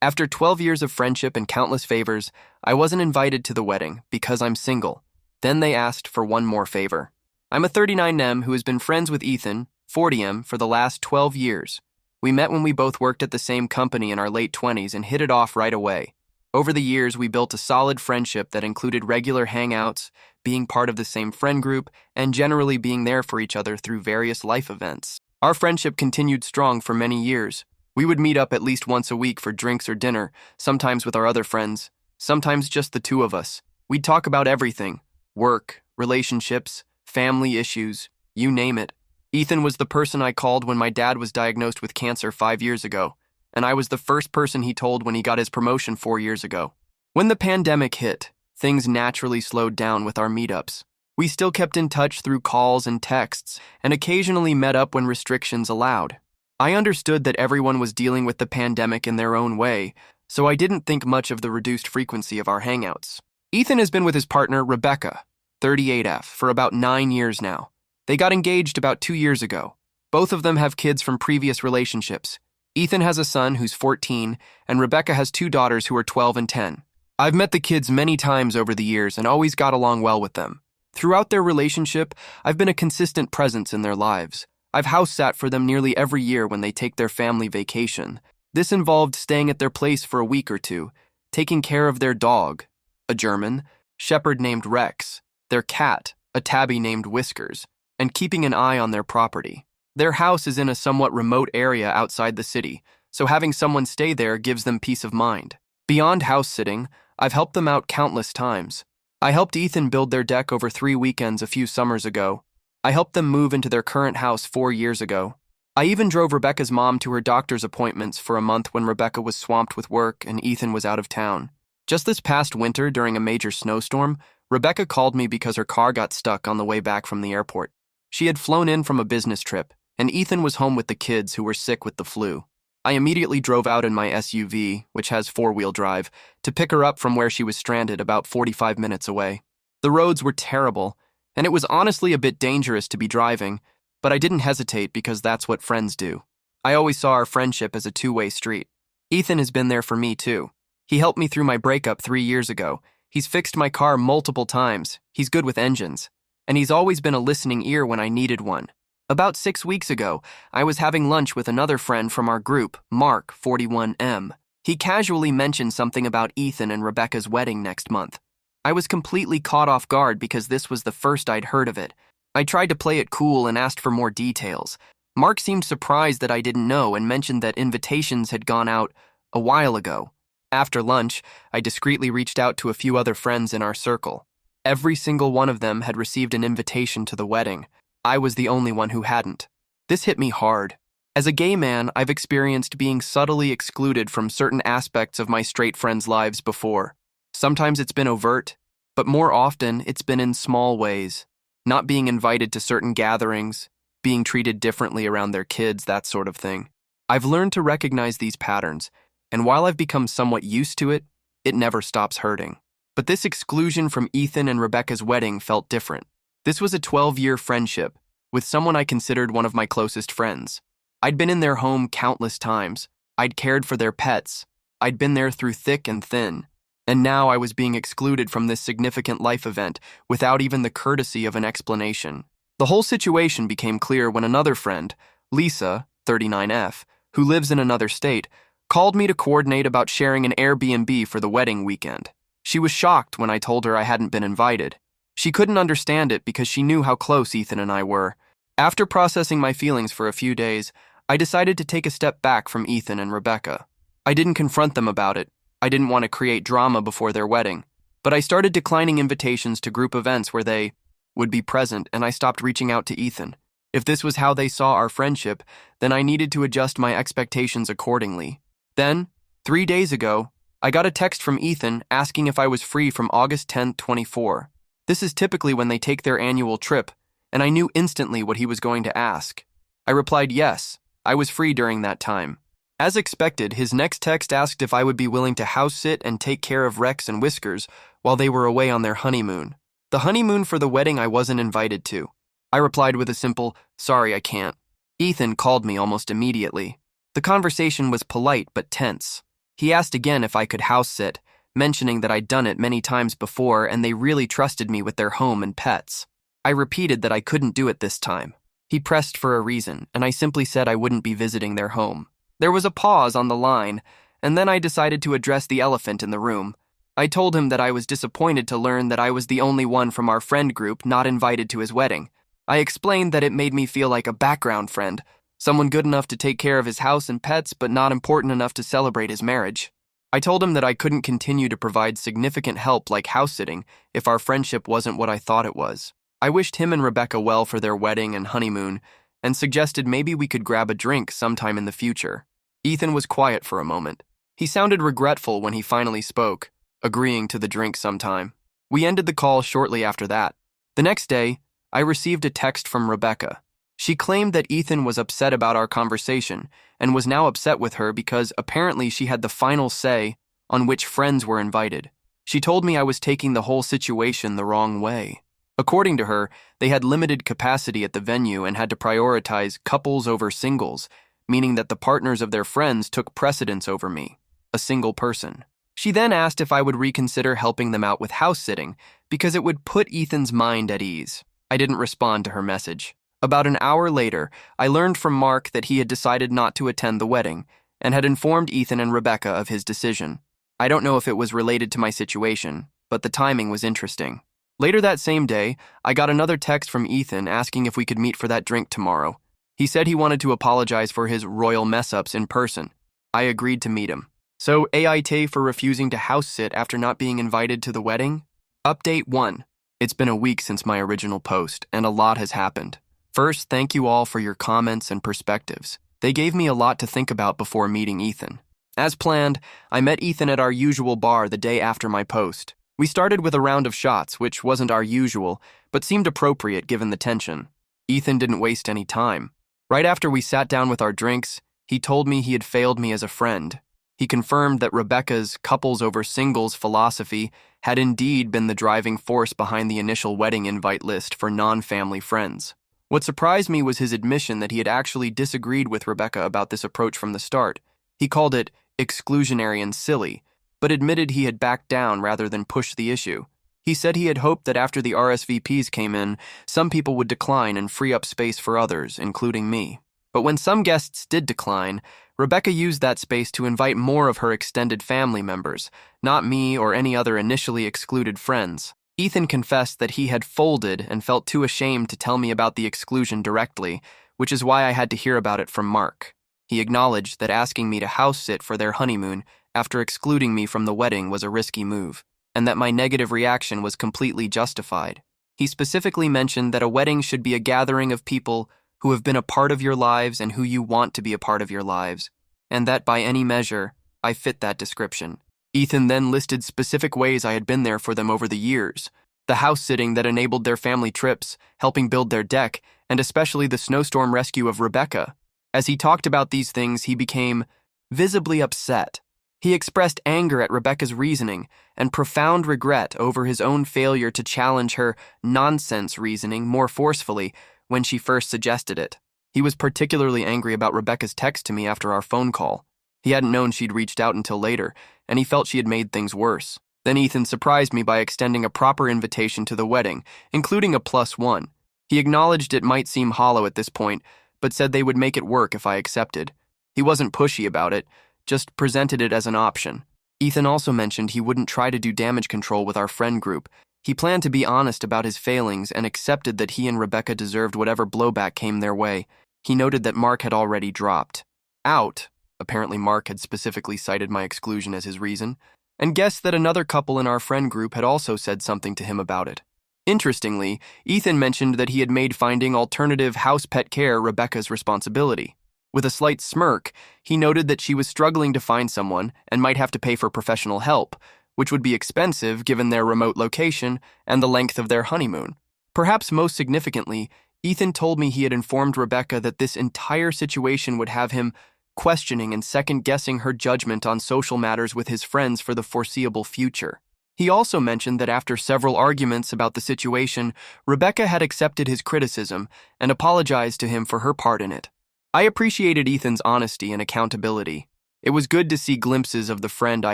After 12 years of friendship and countless favors, I wasn't invited to the wedding because I'm single. Then they asked for one more favor. I'm a 39M who has been friends with Ethan, 40M, for the last 12 years. We met when we both worked at the same company in our late 20s and hit it off right away. Over the years, we built a solid friendship that included regular hangouts, being part of the same friend group, and generally being there for each other through various life events. Our friendship continued strong for many years. We would meet up at least once a week for drinks or dinner, sometimes with our other friends, sometimes just the two of us. We'd talk about everything: work, relationships, family issues, you name it. Ethan was the person I called when my dad was diagnosed with cancer 5 years ago, and I was the first person he told when he got his promotion 4 years ago. When the pandemic hit, things naturally slowed down with our meetups. We still kept in touch through calls and texts, and occasionally met up when restrictions allowed. I understood that everyone was dealing with the pandemic in their own way, so I didn't think much of the reduced frequency of our hangouts. Ethan has been with his partner, Rebecca, 38F, for about 9 years now. They got engaged about 2 years ago. Both of them have kids from previous relationships. Ethan has a son who's 14, and Rebecca has 2 daughters who are 12 and 10. I've met the kids many times over the years and always got along well with them. Throughout their relationship, I've been a consistent presence in their lives. I've house sat for them nearly every year when they take their family vacation. This involved staying at their place for a week or two, taking care of their dog, a German shepherd named Rex, their cat, a tabby named Whiskers, and keeping an eye on their property. Their house is in a somewhat remote area outside the city, so having someone stay there gives them peace of mind. Beyond house sitting, I've helped them out countless times. I helped Ethan build their deck over 3 weekends a few summers ago. I helped them move into their current house 4 years ago. I even drove Rebecca's mom to her doctor's appointments for a month when Rebecca was swamped with work and Ethan was out of town. Just this past winter, during a major snowstorm, Rebecca called me because her car got stuck on the way back from the airport. She had flown in from a business trip, and Ethan was home with the kids who were sick with the flu. I immediately drove out in my SUV, which has 4-wheel drive, to pick her up from where she was stranded about 45 minutes away. The roads were terrible, and it was honestly a bit dangerous to be driving, but I didn't hesitate because that's what friends do. I always saw our friendship as a two-way street. Ethan has been there for me too. He helped me through my breakup 3 years ago. He's fixed my car multiple times. He's good with engines. And he's always been a listening ear when I needed one. About 6 weeks ago, I was having lunch with another friend from our group, Mark, 41M. He casually mentioned something about Ethan and Rebecca's wedding next month. I was completely caught off guard because this was the first I'd heard of it. I tried to play it cool and asked for more details. Mark seemed surprised that I didn't know and mentioned that invitations had gone out a while ago. After lunch, I discreetly reached out to a few other friends in our circle. Every single one of them had received an invitation to the wedding. I was the only one who hadn't. This hit me hard. As a gay man, I've experienced being subtly excluded from certain aspects of my straight friends' lives before. Sometimes it's been overt, but more often it's been in small ways. Not being invited to certain gatherings, being treated differently around their kids, that sort of thing. I've learned to recognize these patterns, and while I've become somewhat used to it, it never stops hurting. But this exclusion from Ethan and Rebecca's wedding felt different. This was a 12-year friendship with someone I considered one of my closest friends. I'd been in their home countless times. I'd cared for their pets. I'd been there through thick and thin. And now I was being excluded from this significant life event without even the courtesy of an explanation. The whole situation became clear when another friend, Lisa, 39F, who lives in another state, called me to coordinate about sharing an Airbnb for the wedding weekend. She was shocked when I told her I hadn't been invited. She couldn't understand it because she knew how close Ethan and I were. After processing my feelings for a few days, I decided to take a step back from Ethan and Rebecca. I didn't confront them about it. I didn't want to create drama before their wedding. But I started declining invitations to group events where they would be present, and I stopped reaching out to Ethan. If this was how they saw our friendship, then I needed to adjust my expectations accordingly. Then, 3 days ago, I got a text from Ethan asking if I was free from August 10th, 24. This is typically when they take their annual trip, and I knew instantly what he was going to ask. I replied yes, I was free during that time. As expected, his next text asked if I would be willing to house sit and take care of Rex and Whiskers while they were away on their honeymoon. The honeymoon for the wedding I wasn't invited to. I replied with a simple, sorry, I can't. Ethan called me almost immediately. The conversation was polite but tense. He asked again if I could house sit, mentioning that I'd done it many times before and they really trusted me with their home and pets. I repeated that I couldn't do it this time. He pressed for a reason, and I simply said I wouldn't be visiting their home. There was a pause on the line, and then I decided to address the elephant in the room. I told him that I was disappointed to learn that I was the only one from our friend group not invited to his wedding. I explained that it made me feel like a background friend, someone good enough to take care of his house and pets but not important enough to celebrate his marriage. I told him that I couldn't continue to provide significant help like house-sitting if our friendship wasn't what I thought it was. I wished him and Rebecca well for their wedding and honeymoon and suggested maybe we could grab a drink sometime in the future. Ethan was quiet for a moment. He sounded regretful when he finally spoke, agreeing to the drink sometime. We ended the call shortly after that. The next day, I received a text from Rebecca. She claimed that Ethan was upset about our conversation and was now upset with her because apparently she had the final say on which friends were invited. She told me I was taking the whole situation the wrong way. According to her, they had limited capacity at the venue and had to prioritize couples over singles, meaning that the partners of their friends took precedence over me, a single person. She then asked if I would reconsider helping them out with house-sitting because it would put Ethan's mind at ease. I didn't respond to her message. About an hour later, I learned from Mark that he had decided not to attend the wedding and had informed Ethan and Rebecca of his decision. I don't know if it was related to my situation, but the timing was interesting. Later that same day, I got another text from Ethan asking if we could meet for that drink tomorrow. He said he wanted to apologize for his royal mess-ups in person. I agreed to meet him. So, AIT for refusing to house-sit after not being invited to the wedding? Update 1. It's been a week since my original post, and a lot has happened. First, thank you all for your comments and perspectives. They gave me a lot to think about before meeting Ethan. As planned, I met Ethan at our usual bar the day after my post. We started with a round of shots, which wasn't our usual, but seemed appropriate given the tension. Ethan didn't waste any time. Right after we sat down with our drinks, he told me he had failed me as a friend. He confirmed that Rebecca's couples over singles philosophy had indeed been the driving force behind the initial wedding invite list for non-family friends. What surprised me was his admission that he had actually disagreed with Rebecca about this approach from the start. He called it exclusionary and silly, but admitted he had backed down rather than pushed the issue. He said he had hoped that after the RSVPs came in, some people would decline and free up space for others, including me. But when some guests did decline, Rebecca used that space to invite more of her extended family members, not me or any other initially excluded friends. Ethan confessed that he had folded and felt too ashamed to tell me about the exclusion directly, which is why I had to hear about it from Mark. He acknowledged that asking me to house-sit for their honeymoon after excluding me from the wedding was a risky move, and that my negative reaction was completely justified. He specifically mentioned that a wedding should be a gathering of people who have been a part of your lives and who you want to be a part of your lives, and that by any measure, I fit that description. Ethan then listed specific ways I had been there for them over the years: the house-sitting that enabled their family trips, helping build their deck, and especially the snowstorm rescue of Rebecca. As he talked about these things, he became visibly upset. He expressed anger at Rebecca's reasoning and profound regret over his own failure to challenge her nonsense reasoning more forcefully when she first suggested it. He was particularly angry about Rebecca's text to me after our phone call. He hadn't known she'd reached out until later, and he felt she had made things worse. Then Ethan surprised me by extending a proper invitation to the wedding, including a +1. He acknowledged it might seem hollow at this point, but said they would make it work if I accepted. He wasn't pushy about it, just presented it as an option. Ethan also mentioned he wouldn't try to do damage control with our friend group. He planned to be honest about his failings and accepted that he and Rebecca deserved whatever blowback came their way. He noted that Mark had already dropped out. Apparently Mark had specifically cited my exclusion as his reason, and guessed that another couple in our friend group had also said something to him about it. Interestingly, Ethan mentioned that he had made finding alternative house pet care Rebecca's responsibility. With a slight smirk, he noted that she was struggling to find someone and might have to pay for professional help, which would be expensive given their remote location and the length of their honeymoon. Perhaps most significantly, Ethan told me he had informed Rebecca that this entire situation would have him questioning and second-guessing her judgment on social matters with his friends for the foreseeable future. He also mentioned that after several arguments about the situation, Rebecca had accepted his criticism and apologized to him for her part in it. I appreciated Ethan's honesty and accountability. It was good to see glimpses of the friend I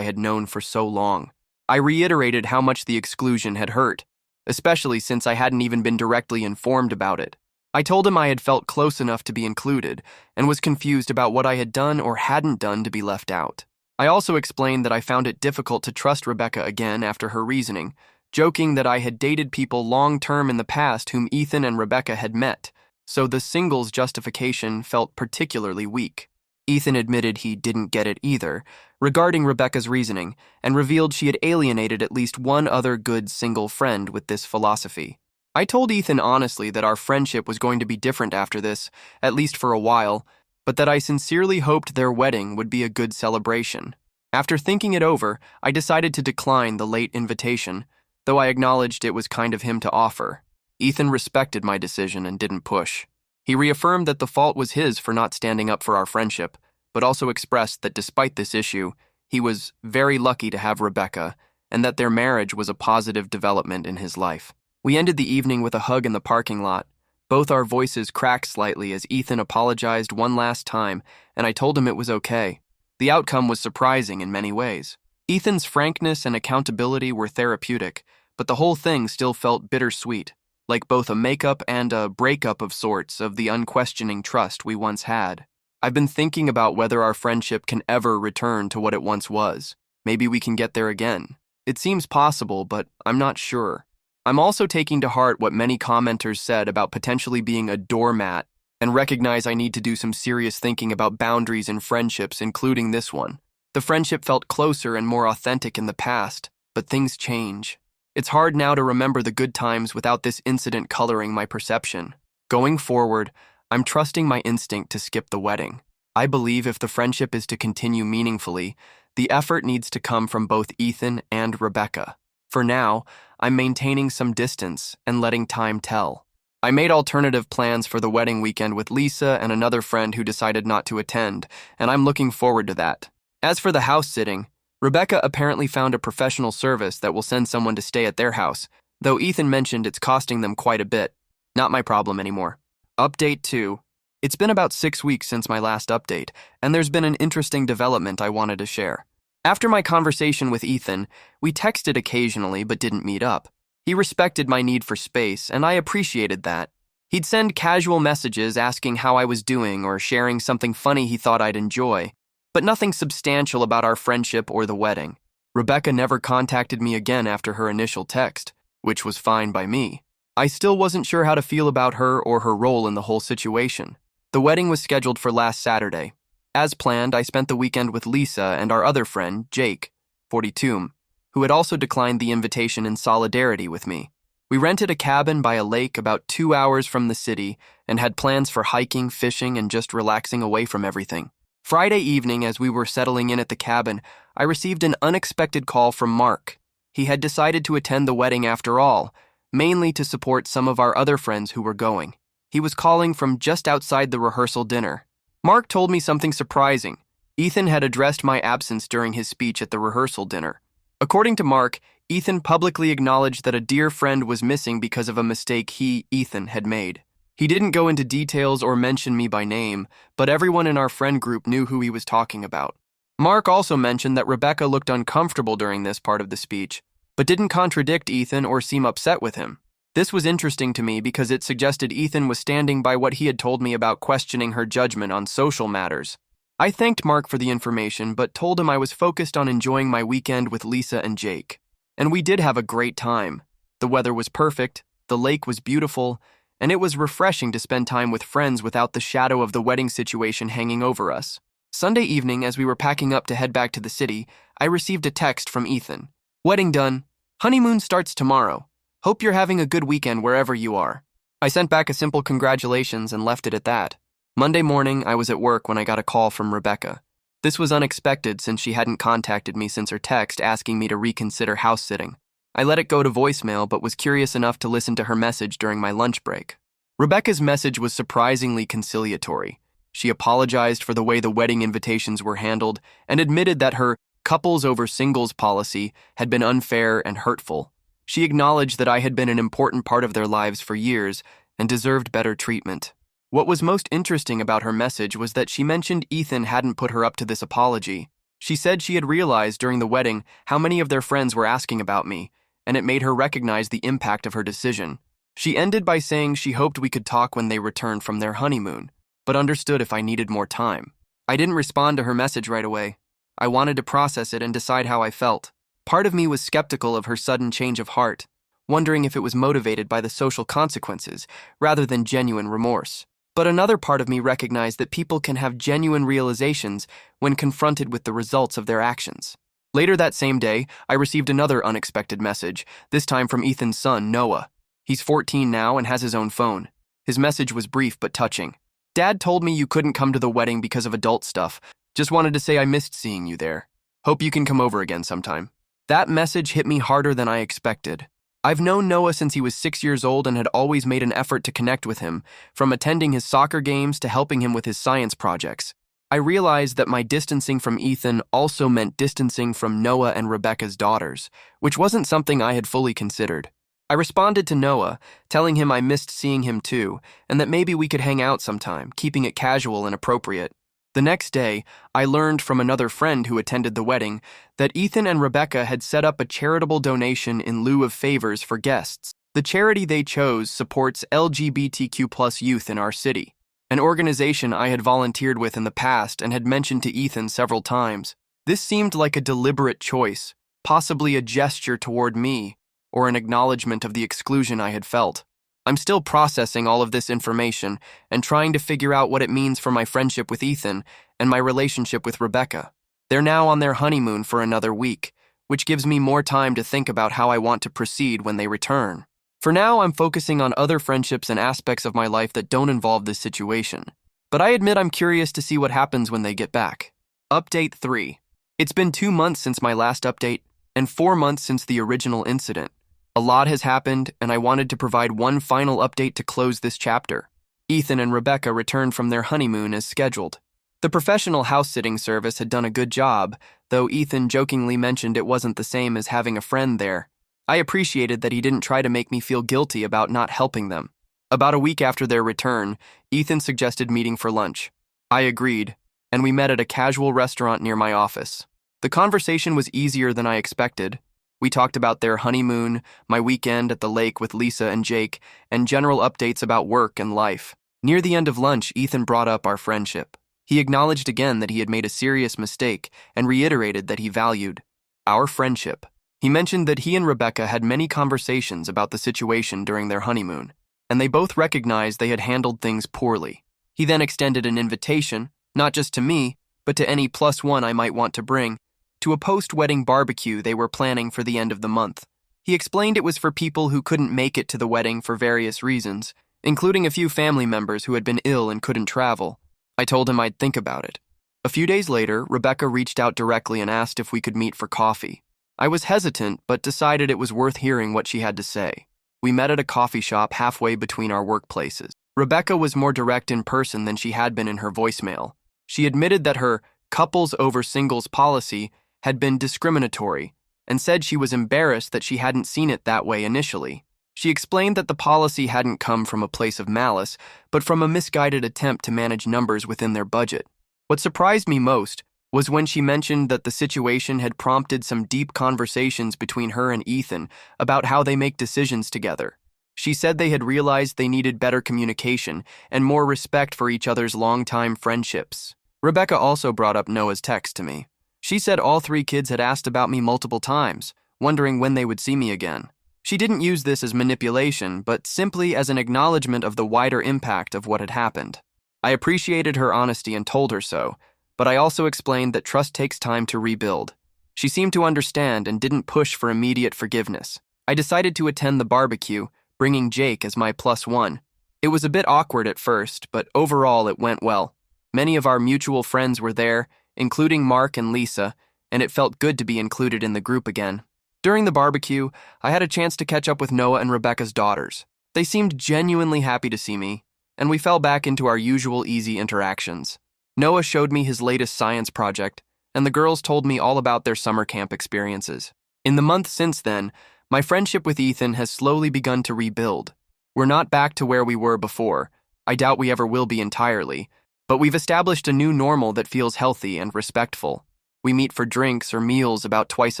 had known for so long. I reiterated how much the exclusion had hurt, especially since I hadn't even been directly informed about it. I told him I had felt close enough to be included and was confused about what I had done or hadn't done to be left out. I also explained that I found it difficult to trust Rebecca again after her reasoning, joking that I had dated people long-term in the past whom Ethan and Rebecca had met, so the singles justification felt particularly weak. Ethan admitted he didn't get it either, regarding Rebecca's reasoning, and revealed she had alienated at least one other good single friend with this philosophy. I told Ethan honestly that our friendship was going to be different after this, at least for a while, but that I sincerely hoped their wedding would be a good celebration. After thinking it over, I decided to decline the late invitation, though I acknowledged it was kind of him to offer. Ethan respected my decision and didn't push. He reaffirmed that the fault was his for not standing up for our friendship, but also expressed that despite this issue, he was very lucky to have Rebecca, and that their marriage was a positive development in his life. We ended the evening with a hug in the parking lot. Both our voices cracked slightly as Ethan apologized one last time, and I told him it was okay. The outcome was surprising in many ways. Ethan's frankness and accountability were therapeutic, but the whole thing still felt bittersweet, like both a makeup and a breakup of sorts of the unquestioning trust we once had. I've been thinking about whether our friendship can ever return to what it once was. Maybe we can get there again. It seems possible, but I'm not sure. I'm also taking to heart what many commenters said about potentially being a doormat and recognize I need to do some serious thinking about boundaries in friendships, including this one. The friendship felt closer and more authentic in the past, but things change. It's hard now to remember the good times without this incident coloring my perception. Going forward, I'm trusting my instinct to skip the wedding. I believe if the friendship is to continue meaningfully, the effort needs to come from both Ethan and Rebecca. For now, I'm maintaining some distance and letting time tell. I made alternative plans for the wedding weekend with Lisa and another friend who decided not to attend, and I'm looking forward to that. As for the house sitting, Rebecca apparently found a professional service that will send someone to stay at their house, though Ethan mentioned it's costing them quite a bit. Not my problem anymore. Update 2. It's been about 6 weeks since my last update, and there's been an interesting development I wanted to share. After my conversation with Ethan, we texted occasionally but didn't meet up. He respected my need for space, and I appreciated that. He'd send casual messages asking how I was doing or sharing something funny he thought I'd enjoy, but nothing substantial about our friendship or the wedding. Rebecca never contacted me again after her initial text, which was fine by me. I still wasn't sure how to feel about her or her role in the whole situation. The wedding was scheduled for last Saturday. As planned, I spent the weekend with Lisa and our other friend, Jake, 42, who had also declined the invitation in solidarity with me. We rented a cabin by a lake about 2 hours from the city and had plans for hiking, fishing, and just relaxing away from everything. Friday evening, as we were settling in at the cabin, I received an unexpected call from Mark. He had decided to attend the wedding after all, mainly to support some of our other friends who were going. He was calling from just outside the rehearsal dinner. Mark told me something surprising. Ethan had addressed my absence during his speech at the rehearsal dinner. According to Mark, Ethan publicly acknowledged that a dear friend was missing because of a mistake he, Ethan, had made. He didn't go into details or mention me by name, but everyone in our friend group knew who he was talking about. Mark also mentioned that Rebecca looked uncomfortable during this part of the speech, but didn't contradict Ethan or seem upset with him. This was interesting to me because it suggested Ethan was standing by what he had told me about questioning her judgment on social matters. I thanked Mark for the information, but told him I was focused on enjoying my weekend with Lisa and Jake. And we did have a great time. The weather was perfect, the lake was beautiful, and it was refreshing to spend time with friends without the shadow of the wedding situation hanging over us. Sunday evening, as we were packing up to head back to the city, I received a text from Ethan. Wedding done. Honeymoon starts tomorrow. Hope you're having a good weekend wherever you are. I sent back a simple congratulations and left it at that. Monday morning, I was at work when I got a call from Rebecca. This was unexpected since she hadn't contacted me since her text asking me to reconsider house sitting. I let it go to voicemail but was curious enough to listen to her message during my lunch break. Rebecca's message was surprisingly conciliatory. She apologized for the way the wedding invitations were handled and admitted that her couples over singles policy had been unfair and hurtful. She acknowledged that I had been an important part of their lives for years and deserved better treatment. What was most interesting about her message was that she mentioned Ethan hadn't put her up to this apology. She said she had realized during the wedding how many of their friends were asking about me, and it made her recognize the impact of her decision. She ended by saying she hoped we could talk when they returned from their honeymoon, but understood if I needed more time. I didn't respond to her message right away. I wanted to process it and decide how I felt. Part of me was skeptical of her sudden change of heart, wondering if it was motivated by the social consequences rather than genuine remorse. But another part of me recognized that people can have genuine realizations when confronted with the results of their actions. Later that same day, I received another unexpected message, this time from Ethan's son, Noah. He's 14 now and has his own phone. His message was brief but touching. "Dad told me you couldn't come to the wedding because of adult stuff. Just wanted to say I missed seeing you there. Hope you can come over again sometime." That message hit me harder than I expected. I've known Noah since he was 6 years old and had always made an effort to connect with him, from attending his soccer games to helping him with his science projects. I realized that my distancing from Ethan also meant distancing from Noah and Rebecca's daughters, which wasn't something I had fully considered. I responded to Noah, telling him I missed seeing him too, and that maybe we could hang out sometime, keeping it casual and appropriate. The next day, I learned from another friend who attended the wedding that Ethan and Rebecca had set up a charitable donation in lieu of favors for guests. The charity they chose supports LGBTQ+ youth in our city, an organization I had volunteered with in the past and had mentioned to Ethan several times. This seemed like a deliberate choice, possibly a gesture toward me, or an acknowledgement of the exclusion I had felt. I'm still processing all of this information and trying to figure out what it means for my friendship with Ethan and my relationship with Rebecca. They're now on their honeymoon for another week, which gives me more time to think about how I want to proceed when they return. For now, I'm focusing on other friendships and aspects of my life that don't involve this situation. But I admit I'm curious to see what happens when they get back. Update 3. It's been 2 months since my last update and 4 months since the original incident. A lot has happened, and I wanted to provide one final update to close this chapter. Ethan and Rebecca returned from their honeymoon as scheduled. The professional house-sitting service had done a good job, though Ethan jokingly mentioned it wasn't the same as having a friend there. I appreciated that he didn't try to make me feel guilty about not helping them. About a week after their return, Ethan suggested meeting for lunch. I agreed, and we met at a casual restaurant near my office. The conversation was easier than I expected. We talked about their honeymoon, my weekend at the lake with Lisa and Jake, and general updates about work and life. Near the end of lunch, Ethan brought up our friendship. He acknowledged again that he had made a serious mistake and reiterated that he valued our friendship. He mentioned that he and Rebecca had many conversations about the situation during their honeymoon, and they both recognized they had handled things poorly. He then extended an invitation, not just to me, but to any +1 I might want to bring, to a post-wedding barbecue they were planning for the end of the month. He explained it was for people who couldn't make it to the wedding for various reasons, including a few family members who had been ill and couldn't travel. I told him I'd think about it. A few days later, Rebecca reached out directly and asked if we could meet for coffee. I was hesitant, but decided it was worth hearing what she had to say. We met at a coffee shop halfway between our workplaces. Rebecca was more direct in person than she had been in her voicemail. She admitted that her couples over singles policy had been discriminatory and said she was embarrassed that she hadn't seen it that way initially. She explained that the policy hadn't come from a place of malice, but from a misguided attempt to manage numbers within their budget. What surprised me most was when she mentioned that the situation had prompted some deep conversations between her and Ethan about how they make decisions together. She said they had realized they needed better communication and more respect for each other's longtime friendships. Rebecca also brought up Noah's text to me. She said all 3 kids had asked about me multiple times, wondering when they would see me again. She didn't use this as manipulation, but simply as an acknowledgement of the wider impact of what had happened. I appreciated her honesty and told her so, but I also explained that trust takes time to rebuild. She seemed to understand and didn't push for immediate forgiveness. I decided to attend the barbecue, bringing Jake as my +1. It was a bit awkward at first, but overall it went well. Many of our mutual friends were there, including Mark and Lisa, and it felt good to be included in the group again. During the barbecue, I had a chance to catch up with Noah and Rebecca's daughters. They seemed genuinely happy to see me, and we fell back into our usual easy interactions. Noah showed me his latest science project, and the girls told me all about their summer camp experiences. In the month since then, my friendship with Ethan has slowly begun to rebuild. We're not back to where we were before, I doubt we ever will be entirely, but we've established a new normal that feels healthy and respectful. We meet for drinks or meals about twice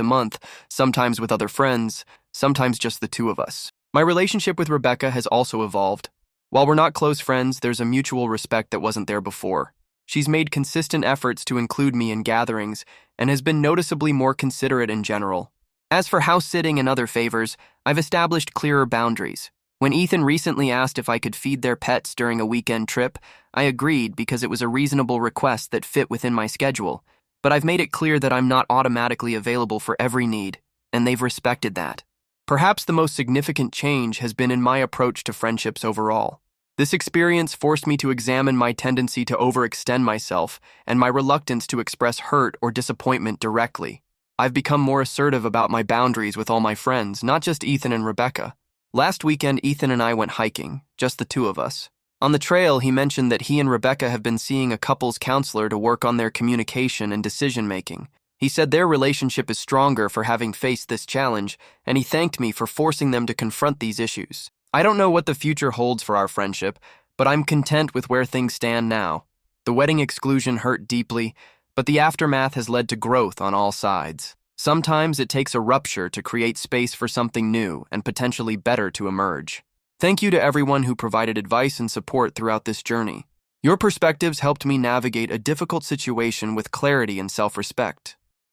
a month, sometimes with other friends, sometimes just the two of us. My relationship with Rebecca has also evolved. While we're not close friends, there's a mutual respect that wasn't there before. She's made consistent efforts to include me in gatherings and has been noticeably more considerate in general. As for house sitting and other favors, I've established clearer boundaries. When Ethan recently asked if I could feed their pets during a weekend trip, I agreed because it was a reasonable request that fit within my schedule. But I've made it clear that I'm not automatically available for every need, and they've respected that. Perhaps the most significant change has been in my approach to friendships overall. This experience forced me to examine my tendency to overextend myself and my reluctance to express hurt or disappointment directly. I've become more assertive about my boundaries with all my friends, not just Ethan and Rebecca. Last weekend, Ethan and I went hiking, just the two of us. On the trail, he mentioned that he and Rebecca have been seeing a couples counselor to work on their communication and decision-making. He said their relationship is stronger for having faced this challenge, and he thanked me for forcing them to confront these issues. I don't know what the future holds for our friendship, but I'm content with where things stand now. The wedding exclusion hurt deeply, but the aftermath has led to growth on all sides. Sometimes it takes a rupture to create space for something new and potentially better to emerge. Thank you to everyone who provided advice and support throughout this journey. Your perspectives helped me navigate a difficult situation with clarity and self-respect.